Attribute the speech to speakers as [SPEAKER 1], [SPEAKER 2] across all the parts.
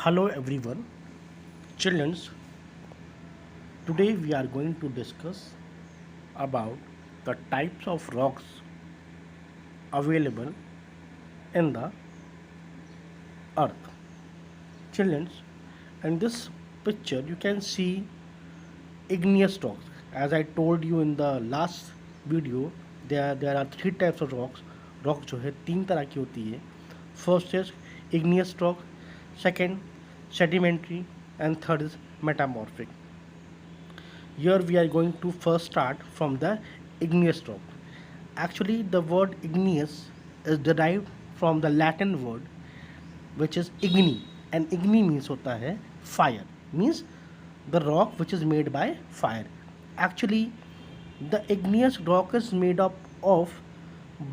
[SPEAKER 1] Hello everyone, childrens. Today we are going to discuss about the types of rocks available in the earth. Childrens, in this picture you can see igneous rocks. As I told you in the last video, there are three types of rocks. Rock जो है तीन तरह की होती है. First is igneous rock, second sedimentary, and third is metamorphic. Here we are going to first start from the igneous rock. Actually the word igneous is derived from the Latin word which is igni, and igni means होता है fire, means the rock which is made by fire. Actually the igneous rock is made up of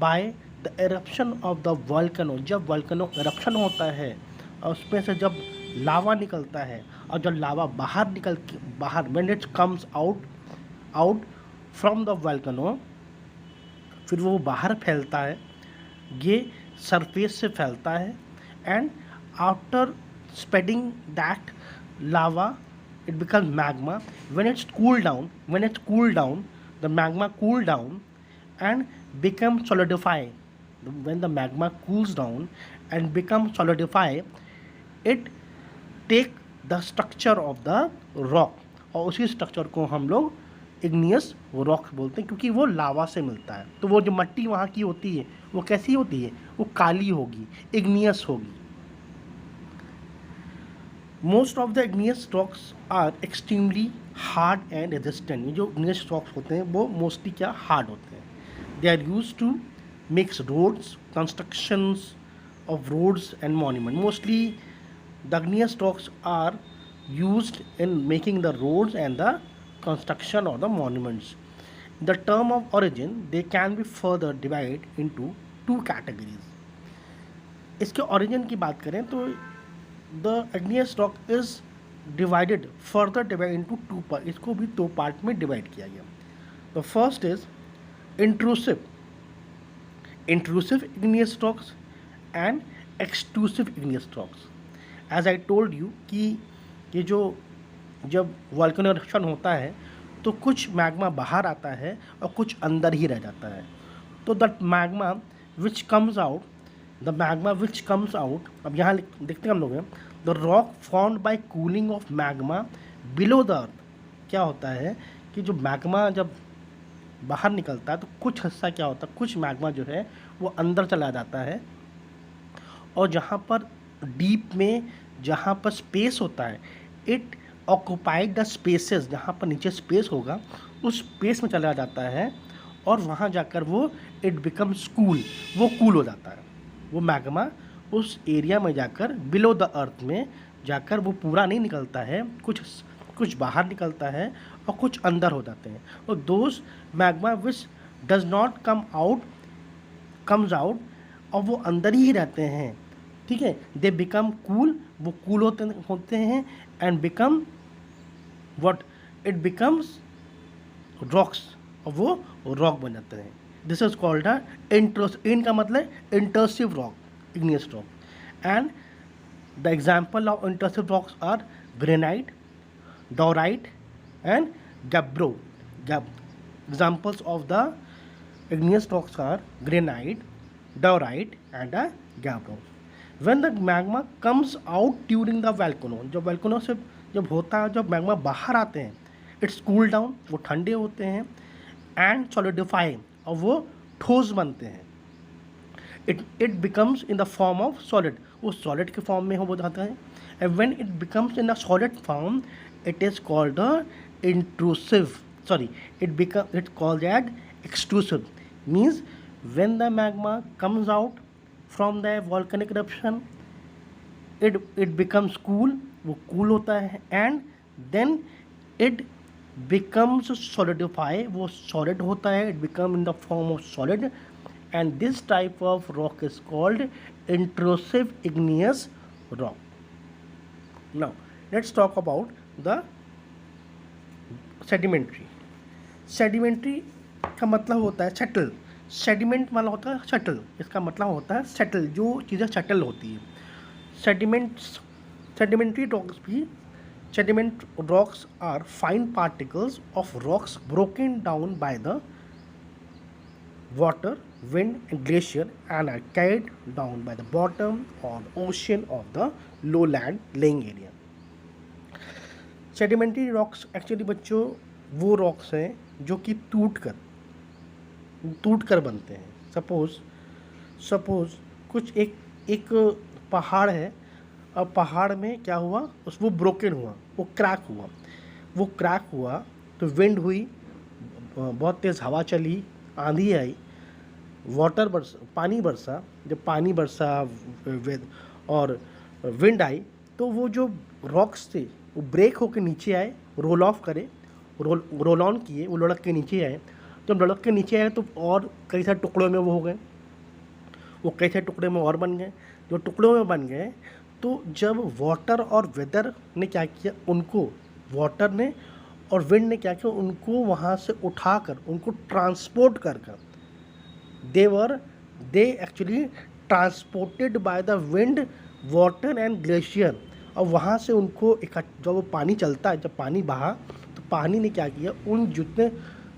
[SPEAKER 1] by the eruption of the volcano. जब volcano eruption होता है और उसमें से जब लावा निकलता है और जब लावा बाहर when it comes out from the volcano, फिर वो बाहर फैलता है, ये सरफेस से फैलता है, and after spreading that lava it becomes magma. When it's cooled down, the magma cool down and become solidify. When the magma cools down and become solidify, it take the structure of the rock, और उसी structure को हम लोग igneous rock बोलते हैं, क्योंकि वो लावा से मिलता है. तो वो जो मट्टी वहाँ की होती है वो कैसी होती है? वो काली होगी, इग्नियस होगी. Most of the igneous rocks are extremely hard and resistant. ये जो इग्नियस रॉक्स होते हैं वो मोस्टली क्या हार्ड होते हैं. They are use to makes roads, constructions of roads and monument. Mostly the igneous rocks are used in making the roads and the construction of the monuments. The term of origin, they can be further divided into two categories. इसके origin की बात करें तो the igneous rock is further divided into two parts. इसको भी दो part में divide किया गया. The first is intrusive igneous rocks and extrusive igneous rocks. As I told you कि ये जो जब वॉल्केनो इरप्शन होता है तो कुछ मैग्मा बाहर आता है और कुछ अंदर ही रह जाता है. तो that magma which comes out, अब यहाँ देखते हैं हम लोग हैं, the rock formed by cooling of magma below the earth. क्या होता है कि जो मैग्मा जब बाहर निकलता है तो कुछ हिस्सा क्या होता है, कुछ मैग्मा जो है वो अंदर चला जाता है, और जहाँ पर डीप में जहाँ पर स्पेस होता है, इट ऑक्यूपाइड द स्पेसेस, जहाँ पर नीचे स्पेस होगा उस स्पेस में चला जाता है, और वहाँ जाकर वो इट बिकम्स कूल, वो कूल हो जाता है. वो मैग्मा उस एरिया में जाकर बिलो द अर्थ में जाकर वो पूरा नहीं निकलता है, कुछ बाहर निकलता है और कुछ अंदर हो जाते हैं. और those magma which does not comes out, और वो अंदर ही रहते हैं. ठीक है, दे बिकम कूल, वो कूल होते हैं, and become what, it becomes rocks, और वो रॉक बन जाते हैं. This is called a in का मतलब intrusive rock, igneous rock. And the example of intrusive rocks are granite, diorite and gabbro. Examples of the igneous rocks are granite, diorite and gabbro. When the magma comes out during the volcano, जब volcano से जब होता है, जब magma बाहर आते हैं, it's cool down, वो ठंडे होते हैं, एंड सॉलिडिफाई, और वो ठोस बनते हैं. It becomes in the form of solid, वो सॉलिड के फॉर्म में हो जाता है. And when it becomes in the solid form, it is called intrusive, it's called as extrusive. Means when the magma comes out from the volcanic eruption, it becomes cool, वो cool होता है, and then it becomes solidify, वो solid होता है, it become in the form of solid, and this type of rock is called intrusive igneous rock. Now let's talk about the sedimentary का मतलब होता है सेटल. सेडिमेंट वाला होता है सेटल, इसका मतलब होता है सेटल, जो चीज़ें सेटल होती है. सेडिमेंट्स सेडिमेंट्री रॉक्स भी sediment rocks are fine particles of rocks broken down by the water, wind and glacier and are carried down by the bottom or ocean of the lowland laying area. Sedimentary rocks actually बच्चों वो rocks हैं जो कि टूट कर बनते हैं. Suppose कुछ एक पहाड़ है. अब पहाड़ में क्या हुआ, वो ब्रोकन हुआ, वो क्रैक हुआ तो विंड हुई, बहुत तेज़ हवा चली, आंधी आई, पानी बरसा. जब पानी बरसा और विंड आई तो वो जो रॉक्स थे वो ब्रेक होकर नीचे आए, रोल ऑन किए, वो लुढ़क के नीचे आए. जब लुढ़क के नीचे आए तो और कई सारे टुकड़ों में वो हो गए, वो कई सारे टुकड़े में और बन गए. जो टुकड़ों में बन गए तो जब वाटर और वेदर ने क्या किया, वाटर ने और विंड ने क्या किया, उनको वहाँ से उठाकर उनको ट्रांसपोर्ट कर they actually transported by the wind, water and glacier. और वहाँ से उनको जब वो पानी चलता है, जब पानी बहा तो पानी ने क्या किया, उन जितने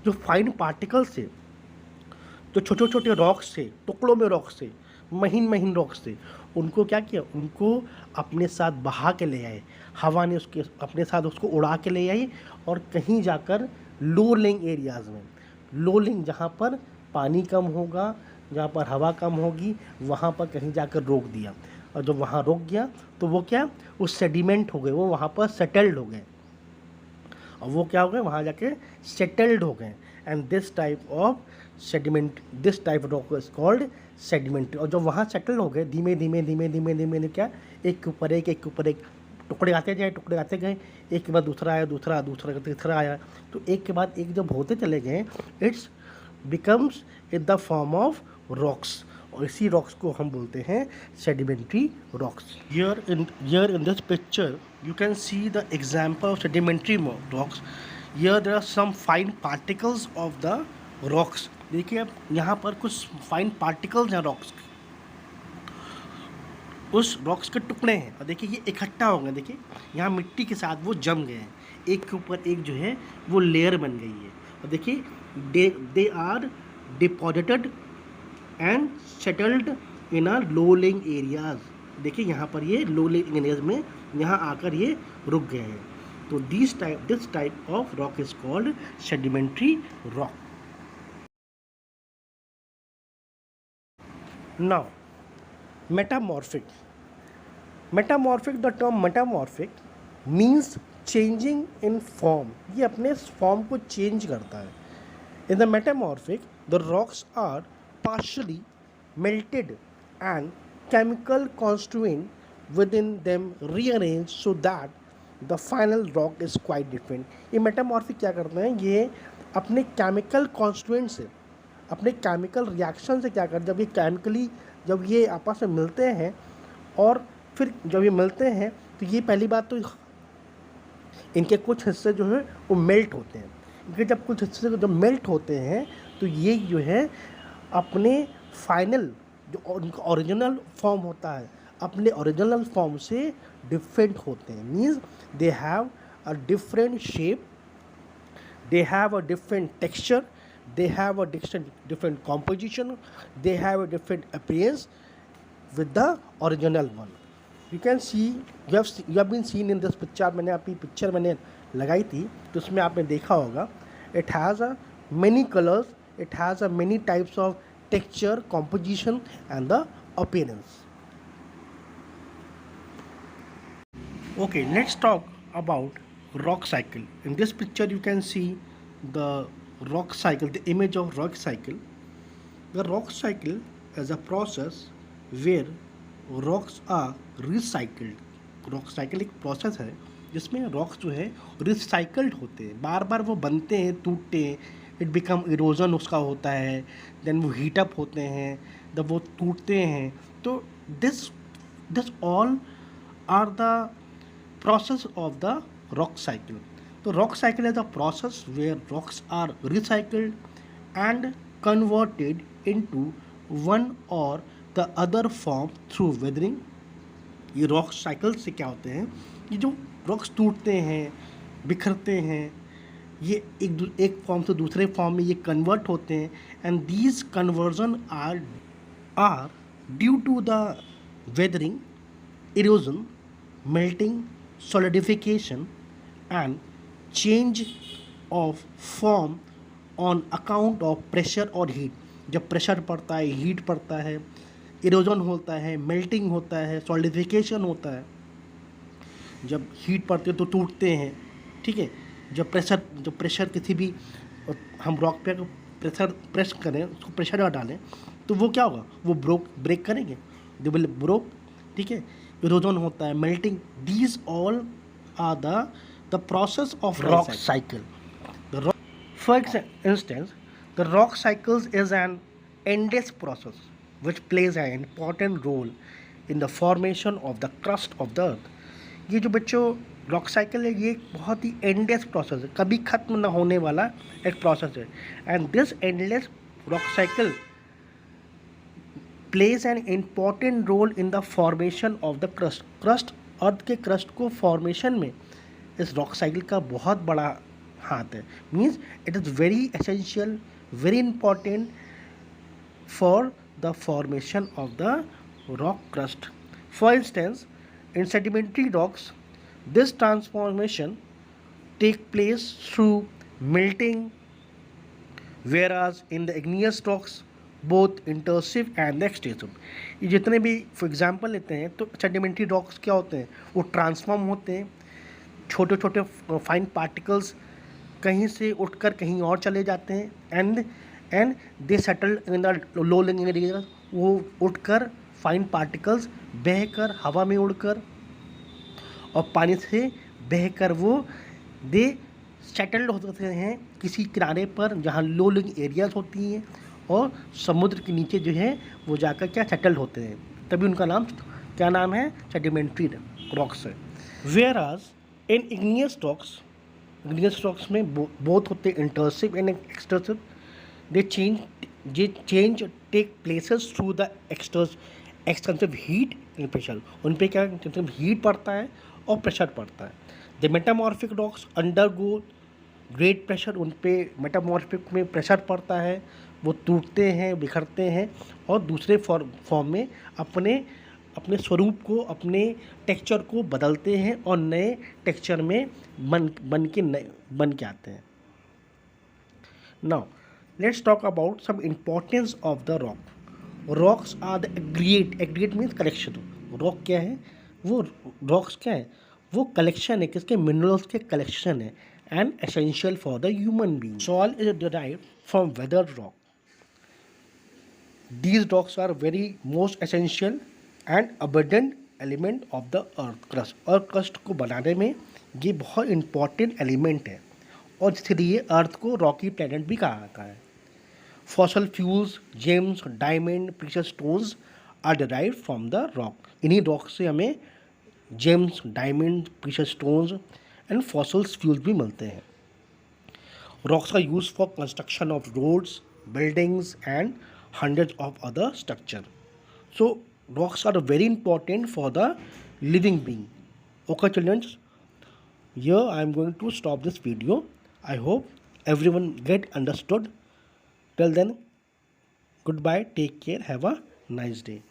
[SPEAKER 1] जो फाइन पार्टिकल्स थे, जो छोटे छोटे रॉक्स थे, टुकड़ों में रॉक्स थे, महीन रॉक्स थे, उनको क्या किया, उनको अपने साथ बहा के ले आए. हवा ने उसके अपने साथ उसको उड़ा के ले आई और कहीं जाकर लो लेइंग एरियाज़ में, जहाँ पर पानी कम होगा, जहाँ पर हवा कम होगी, वहाँ पर कहीं जाकर रोक दिया. और जब वहाँ रोक गया तो वो क्या, वो सेडिमेंट हो गए, वो वहाँ पर सेटल्ड हो गए. और वो क्या हो गए, वहाँ जाके सेटल्ड हो गए. And this type of rock is called sedimentary. और जब वहाँ सेटल हो गए, धीमे धीमे क्या, एक के ऊपर एक टुकड़े आते गए, एक के बाद दूसरा आया, तीसरा आया, तो एक के बाद एक जब होते चले गए, it's becomes in the form of rocks. और इसी रॉक्स को हम बोलते हैं sedimentary rocks. Here in this picture you can see the example of sedimentary rocks. Here there are some fine particles of the rocks. देखिए अब यहाँ पर कुछ फाइन पार्टिकल्स हैं रॉक्स, उस रॉक्स के टुकड़े हैं. और देखिए ये इकट्ठा हो गए, देखिए यहाँ मिट्टी के साथ वो जम गए हैं, एक के ऊपर एक जो है वो लेयर बन गई है. और देखिए they are deposited and settled in a low lying areas. देखिए यहाँ पर ये लो लेइंग एरियाज में यहाँ आकर ये रुक गए हैं. तो this type of rock is called sedimentary rock. Now metamorphic. The term metamorphic means changing in form. ये अपने फॉर्म को चेंज करता है. In the metamorphic the rocks are partially melted and chemical constituent within them rearranged so that the final rock is quite different. ये metamorphic क्या करते हैं, ये अपने केमिकल कॉन्स्टिट्यूएंट से, अपने केमिकल रिएक्शन से क्या करते, जब ये आपस में मिलते हैं और फिर जब ये मिलते हैं तो ये पहली बात तो इनके कुछ हिस्से जो है वो मेल्ट होते हैं. इनके जब कुछ हिस्से जब मेल्ट होते हैं तो ये जो है अपने फाइनल जो उनका ओरिजिनल फॉर्म होता है, अपने ओरिजिनल फॉर्म से डिफरेंट होते हैं. Means they have a different shape, they have a different texture, they have a different composition, they have a different appearance with the original one. You can see, you have been seen in this picture. मैंने अपनी picture मैंने लगाई थी तो उसमें आपने देखा होगा, it has a many colors, it has a many types of texture, composition and the appearance. Okay, let's talk about rock cycle. In this picture you can see the rock cycle, the image of rock cycle. The rock cycle is a process where rocks are recycled. rock cycle एक process है जिसमें rocks जो है recycled होते हैं, बार बार वो बनते हैं, टूटते हैं, it become erosion उसका होता है, then वो heat up होते हैं, जब वो टूटते हैं. तो this all are the process of the rock cycle. The rock cycle is a process where rocks are recycled and converted into one or the other form through weathering, ये rock cycle से क्या होते हैं, ये जो rocks टूटते हैं, बिखरते हैं, ये एक फॉर्म से दूसरे फॉर्म में ये कन्वर्ट होते हैं, and these conversion are due to the weathering, erosion, melting, solidification and change of form on account of pressure और heat. जब प्रेशर पड़ता है, हीट पड़ता है, इरोजन होता है, मेल्टिंग होता है, सॉलिडिफिकेशन होता है। जब हीट पड़ती है तो टूटते हैं, ठीक है। जब प्रेशर किसी भी, हम रॉक पे प्रेस करें, उसको प्रेशर डालें, तो वो क्या होगा, वो ब्रेक करेंगे, दे विल ब्रोक, ठीक है। इरोजन होता है, melting, these all are the process of rock cycle. For instance, the rock cycles is an endless process which plays an important role in the formation of the crust of the earth. ये जो बच्चों rock cycle है, ये एक बहुत ही endless process है, कभी ख़त्म ना होने वाला एक प्रोसेस है। And this endless rock cycle plays an important role in the formation of the crust. Earth के क्रस्ट को फॉर्मेशन में इस रॉक साइकिल का बहुत बड़ा हाथ है। Means it is very essential, very important for the formation of the rock crust. For instance, in sedimentary rocks, this transformation take place through melting, whereas in the igneous rocks both intrusive and extrusive. ये जितने भी for example लेते हैं तो sedimentary rocks क्या होते हैं, वो ट्रांसफॉर्म होते हैं, छोटे छोटे फाइन पार्टिकल्स कहीं से उठकर कहीं और चले जाते हैं, and they settle in the low लिंग एरिया। वो उठकर फाइन पार्टिकल्स बहकर हवा में उड़कर और पानी से बहकर वो दे सेटल्ड होते हैं किसी किनारे पर जहाँ लो लिंग एरियाज होती हैं, और समुद्र के नीचे जो है वो जाकर क्या सेटल्ड होते हैं, तभी उनका नाम क्या नाम है, सेडिमेंट्री रॉक्स है। वेयरएज इन इग्नियस रॉक्स में बोथ होते हैं intrusive and extrusive. They change take places through the extensive heat and pressure. उन पर क्या हीट पड़ता है और प्रेशर पड़ता है। The metamorphic rocks undergo great pressure. उन पे मेटामॉर्फिक में प्रेशर पड़ता है, वो टूटते हैं, बिखरते हैं और दूसरे फॉर्म में अपने स्वरूप को, अपने टेक्सचर को बदलते हैं और नए टेक्सचर में बन के आते हैं। Now let's talk about some importance of the rock. Rocks are the aggregate means collection. Rock क्या है, वो रॉक्स क्या है, वो कलेक्शन है, किसके, मिनरल्स के कलेक्शन है, and essential for the human being. Soil is derived from weathered rock. These rocks are very most essential and abundant element of the earth crust। Earth crust को बनाने में ये बहुत इंपॉर्टेंट एलिमेंट है, और इसलिए अर्थ को रॉकी प्लैनेट भी कहा जाता है। Fossil fuels, gems, diamond, precious stones are derived from the rock. इन्हीं रॉक से हमें gems, diamond, precious stones and fossils fuels भी मिलते हैं। रॉक्स का use for construction of roads, buildings and hundreds of other structure. So rocks are very important for the living being. Okay children, here I am going to stop this video. I hope everyone get understood. Till then, goodbye, take care, have a nice day.